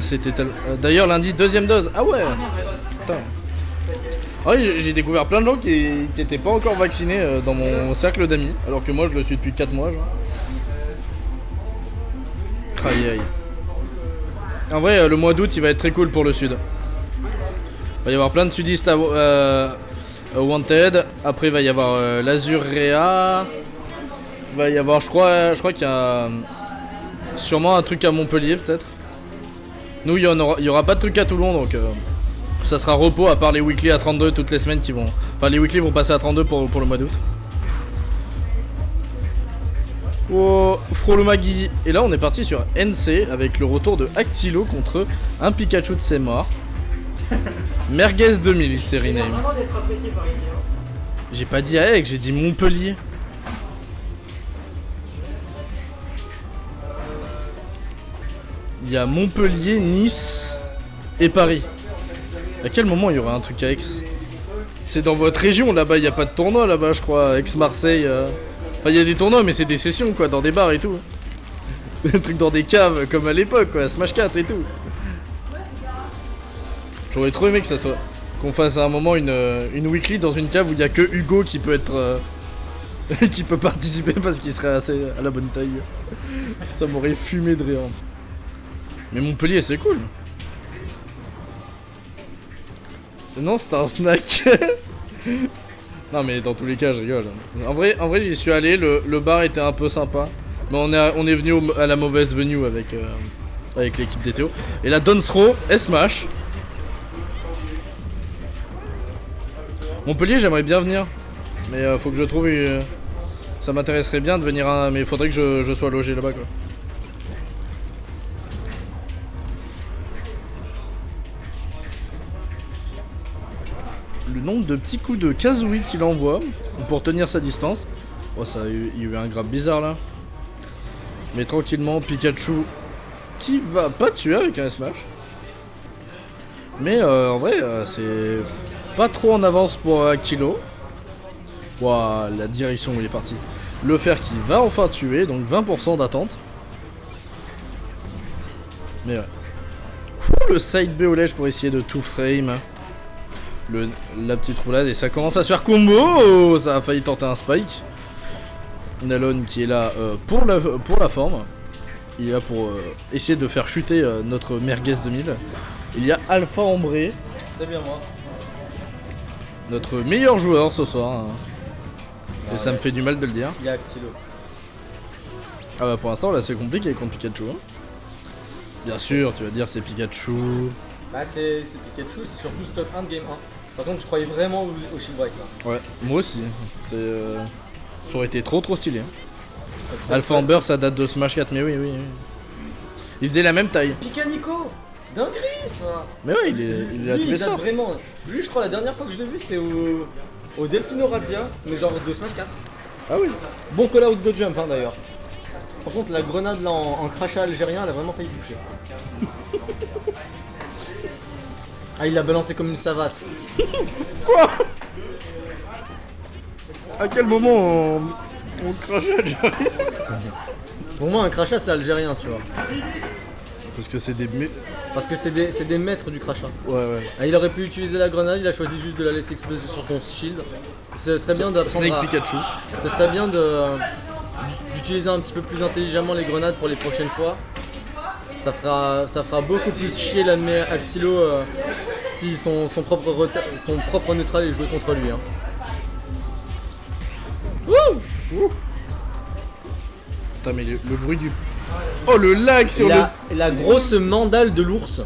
C'était d'ailleurs lundi, deuxième dose. Ah ouais. Putain. Ah oui, j'ai découvert plein de gens qui n'étaient pas encore vaccinés dans mon cercle d'amis, alors que moi je le suis depuis 4 mois. Genre. Aïe aïe. En vrai, le mois d'août il va être très cool pour le sud. Il va y avoir plein de sudistes à Wanted. Après il va y avoir l'Azuréa. Il va y avoir, je crois qu'il y a sûrement un truc à Montpellier peut-être. Nous il y aura pas de truc à Toulon donc ça sera repos à part les weekly à 32 toutes les semaines qui vont. Enfin les weekly vont passer à 32 pour le mois d'août. Oh, Frolomagi. Et là on est parti sur NC avec le retour de Actilo contre un Pikachu de ses morts. Merguez 2000 il s'est rename. J'ai pas dit Aec, j'ai dit Montpellier. Il y a Montpellier, Nice et Paris. À quel moment il y aura un truc à Aix? C'est dans votre région là-bas, il n'y a pas de tournoi là-bas je crois, Aix-Marseille. Enfin il y a des tournois mais c'est des sessions quoi, dans des bars et tout. Des trucs dans des caves comme à l'époque quoi, Smash 4 et tout. J'aurais trop aimé que ça soit... Qu'on fasse à un moment une weekly dans une cave où il n'y a que Hugo qui peut être... qui peut participer parce qu'il serait assez à la bonne taille. Ça m'aurait fumé de rire. Mais Montpellier c'est cool. Non c'était un snack. Non mais dans tous les cas je rigole. En vrai j'y suis allé, le bar était un peu sympa. Mais on est venu à la mauvaise venue avec l'équipe des Théo. Et la Donsro, S-Mash. Montpellier j'aimerais bien venir. Mais faut que je trouve ça m'intéresserait bien de venir mais il faudrait que je sois logé là-bas quoi. Le nombre de petits coups de Kazooie qu'il envoie pour tenir sa distance. Oh ça il y a eu un grab bizarre là. Mais tranquillement Pikachu qui va pas tuer avec un Smash. Mais en vrai c'est pas trop en avance pour Actilo. Ouah, la direction où il est parti. Le fer qui va enfin tuer, donc 20% d'attente. Mais ouais. Le side B au lège pour essayer de tout frame. La petite roulade et ça commence à se faire combo. Ça a failli tenter un spike. Nalon qui est là pour la forme. Il est là pour essayer de faire chuter notre Merguez 2000. Il y a Alpha Ombre. C'est bien moi. Notre meilleur joueur ce soir. Hein. Et ça me fait du mal de le dire. Il y a Actilo. Ah bah pour l'instant là c'est compliqué contre Pikachu. Hein. Bien sûr tu vas dire c'est Pikachu. Bah c'est Pikachu, c'est surtout stock 1 de game 1. Par contre je croyais vraiment au shield break là. Ouais, moi aussi. Ça aurait été trop stylé. Hein. Alpha Amber ça date de Smash 4 mais oui. Il faisait la même taille. Picanico, dinguerie ça. Mais ouais il a tous les sorts. Vraiment. Lui je crois la dernière fois que je l'ai vu c'était au Delphino Razia, mais genre de Smash 4. Ah oui. Bon call out de jump hein, d'ailleurs. Par contre la grenade là en crachat algérien elle a vraiment failli toucher. Ah il l'a balancé comme une savate. Quoi? À quel moment on crachait algérien? Pour moi un crachat c'est algérien tu vois. Parce que c'est des... Parce que c'est des maîtres du crachat. Ouais. Ah, il aurait pu utiliser la grenade, il a choisi juste de la laisser exploser sur ton shield. Ce serait bien d'apprendre Snake Pikachu. Ce serait bien d'utiliser un petit peu plus intelligemment les grenades pour les prochaines fois. Ça fera beaucoup plus chier l'admet Actilo si son propre neutral est joué contre lui. Hein. Ouh. Putain mais le bruit du... Oh le lag sur la grosse mandale de l'ours.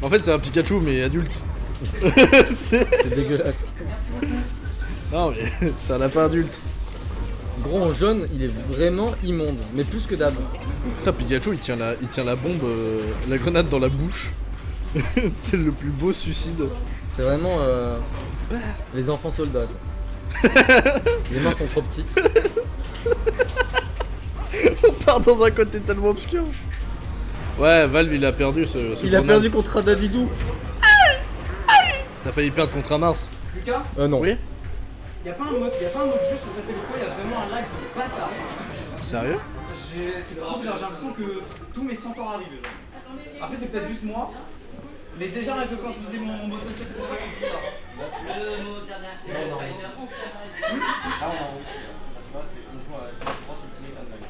En fait c'est un Pikachu mais adulte. C'est dégueulasse. Non mais c'est un lapin adulte. Gros en jaune, il est vraiment immonde, mais plus que d'hab. Putain Pikachu il tient la bombe, la grenade dans la bouche. C'est le plus beau suicide. C'est vraiment les enfants soldats. Les mains sont trop petites. On part dans un côté tellement obscur. Ouais, Valve il a perdu ce Il a perdu contre Adadidou. T'as failli perdre contre un Mars. Lucas, Non. Oui. y'a pas un mode jeu sur ta téléphone, y'a vraiment un lag de bâtard. Sérieux? C'est trop bizarre, j'ai l'impression que tous mes 100 ans arrivent. Après, c'est peut-être juste moi. Mais déjà, rien que quand je faisais mon bottle check pour ça, c'est bizarre. Le mot dernier. Ah, on tu vois, c'est on joue à 5 sur Ultimate Handbag.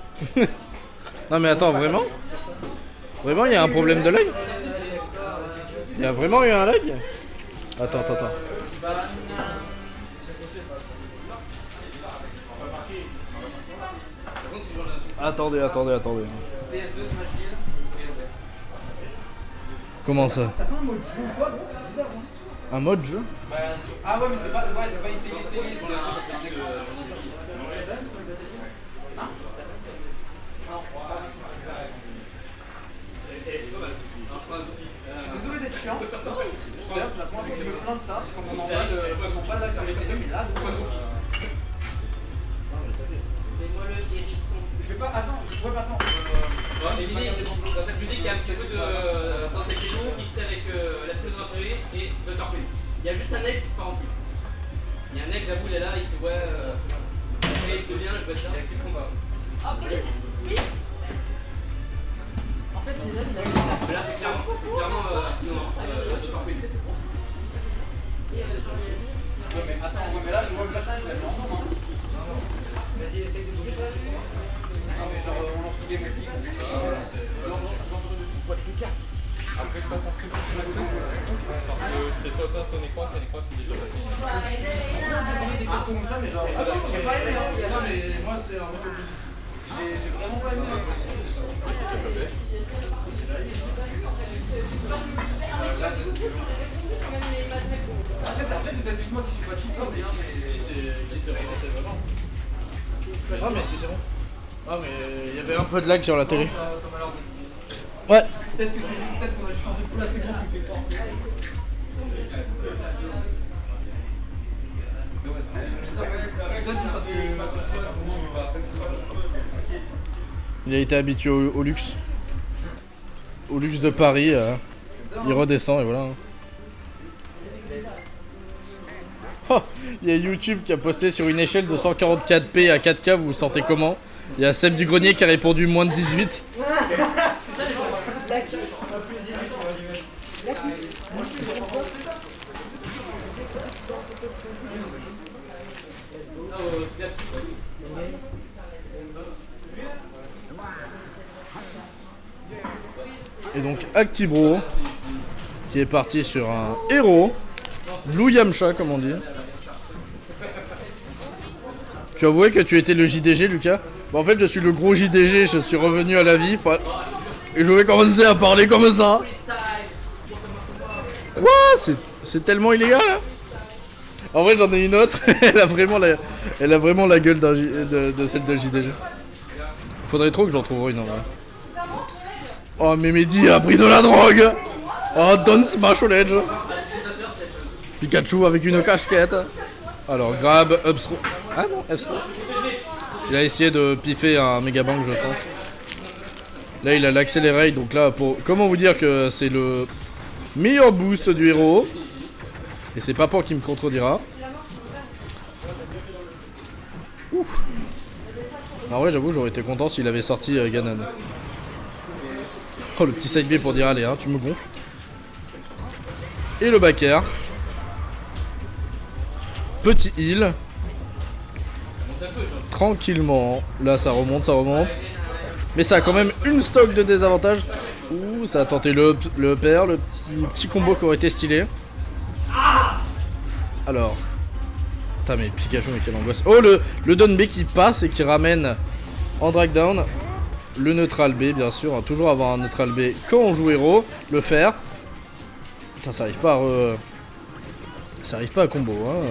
Non mais attends, vraiment? Vraiment, il y a un problème de lag? Il y a vraiment eu un lag? Attends. Attendez. PS2 Smash Kill. Comment ça? T'as pas un mode jeu ou quoi? Bon, c'est bizarre, hein. Un mode jeu? Ah ouais, mais c'est pas une télé, c'est un écran. Je suis désolé d'être chiant. D'ailleurs, c'est la première fois que je me plains de ça, parce qu'on m'en envoie ils sont pas là sur les télés, mais là, Fais-moi le hérisson. je vais pas. Attends, Dans cette musique, il y a un petit peu de dans cette vidéo mixé avec la prise d'entrée et le torpille. Il y a juste un aigle qui part en plus. Il y a un aigle, j'avoue, il est là, il fait ouais. Il fait bien, je vais être là. avec les combats. Oui. En fait, là, c'est clairement le torpille. Ouais, mais attends, mais là, je l'ai mis en nom, hein. Vas-y, essaye de bouger ça. Non, mais genre, on lance tout des mecs. Après, je passe en free parce que c'est soit ça, soit un écran, qui est déjà passé. Désolé des questions comme ça, mais genre, j'ai pas aimé, hein. Non, mais moi, c'est un peu logique. J'ai vraiment pas aimé. Après, c'est peut-être juste moi qui suis pas cheaté, mais. Qui t'est relancé vraiment. Ah mais si c'est bon. Ah mais il y avait un peu de lag sur la télé. Ça m'a l'air de. Ouais. Peut-être qu'on a juste envie de placer quand tu fais fort. Il a été habitué au luxe. Au luxe de Paris. Il redescend et voilà. Oh, il y a YouTube qui a posté sur une échelle de 144p à 4K, vous vous sentez comment? Il y a Seb du Grenier qui a répondu moins de 18. Et donc Actibro qui est parti sur un héros, Blue Yamcha comme on dit. Tu avouais que tu étais le JDG, Lucas? Bon, en fait je suis le gros JDG, je suis revenu à la vie et je vais commencer à parler comme ça. What? C'est tellement illégal hein. En vrai j'en ai une autre, elle a vraiment la gueule de celle de JDG. Faudrait trop que j'en trouve une en vrai. Oh mais Mehdi a pris de la drogue. Oh don't smash au ledge. Pikachu avec une casquette. Alors grab, upthrow. Ah non, upthrow. Il a essayé de piffer un méga bang je pense. Là il a l'accélérate donc là pour. Comment vous dire que c'est le meilleur boost du héros. Et c'est Papa qui me contredira. Ouf. En vrai j'avoue j'aurais été content s'il avait sorti Ganon. Oh le petit side B pour dire allez hein, tu me gonfles. Et le back air. Petit heal. Tranquillement. Là ça remonte. Mais ça a quand même une stock de désavantage. Ouh ça a tenté le pair, le petit combo qui aurait été stylé. Alors. Putain mais Pikachu mais quelle angoisse. Oh le down B qui passe et qui ramène en drag down. Le neutral B bien sûr, hein, toujours avoir un neutral B quand on joue héros, le faire. Putain ça arrive pas à ça arrive pas à combo hein.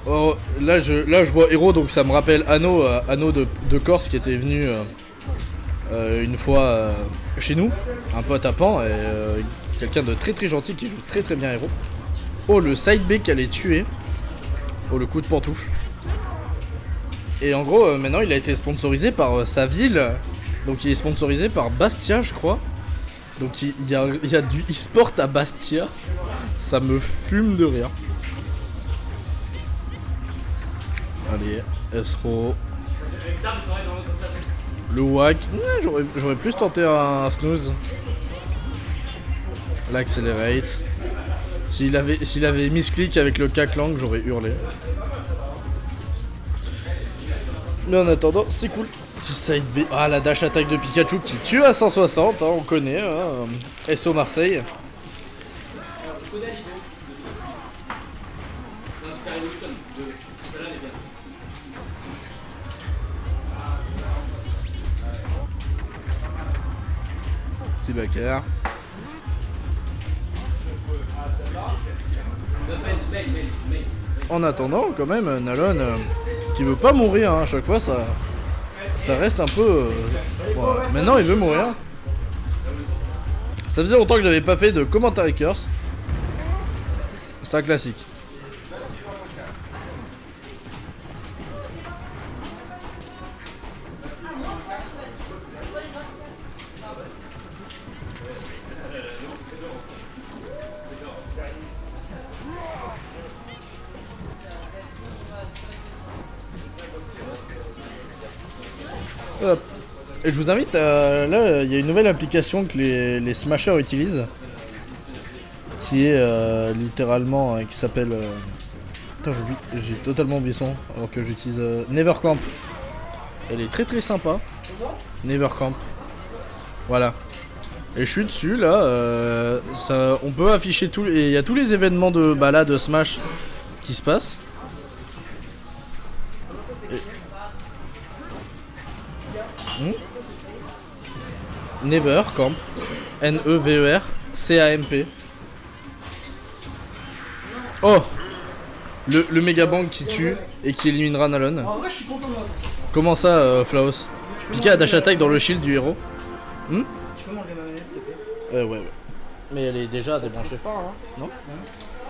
Oh, là je vois héros donc ça me rappelle Anno de Corse qui était venu une fois chez nous, un pote à Pan et quelqu'un de très très gentil qui joue très très bien héros. Oh le side B qu'elle est tué. Oh le coup de pantoufle. Et en gros maintenant il a été sponsorisé par sa ville. Donc il est sponsorisé par Bastia je crois. Donc il y a du e-sport à Bastia. Ça me fume de rire. Allez, Esro. Le whack, j'aurais plus tenté un snooze. L'accelerate. S'il avait misclick avec le K-Clank, j'aurais hurlé. Mais en attendant, c'est cool. Si side B. Ah, la dash attaque de Pikachu qui tue à 160, hein, on connaît. Hein. SO Marseille. Petit backer. En attendant, quand même, Nalon qui veut pas mourir, hein, à chaque fois ça reste un peu. Bon, maintenant il veut mourir. Ça faisait longtemps que je n'avais pas fait de commentary curse. C'est un classique. Hop. Et je vous invite là, il y a une nouvelle application que les smashers utilisent, qui est littéralement, qui s'appelle... Putain, j'ai totalement oublié son, alors que j'utilise Nevercamp. Elle est très très sympa. Nevercamp. Voilà. Et je suis dessus là, on peut afficher tout, et il y a tous les événements de balade de Smash qui se passent. Nevercamp. Nevercamp. Oh, le méga bank qui tue et qui éliminera Nalon. En vrai, je suis content de moi. Comment ça, Flaos? Pika a dash attack dans le shield du héros. Tu peux m'enlever ma manette, s'il te plaît? Ouais. Mais elle est déjà débranchée. Pas, hein. Non? Non.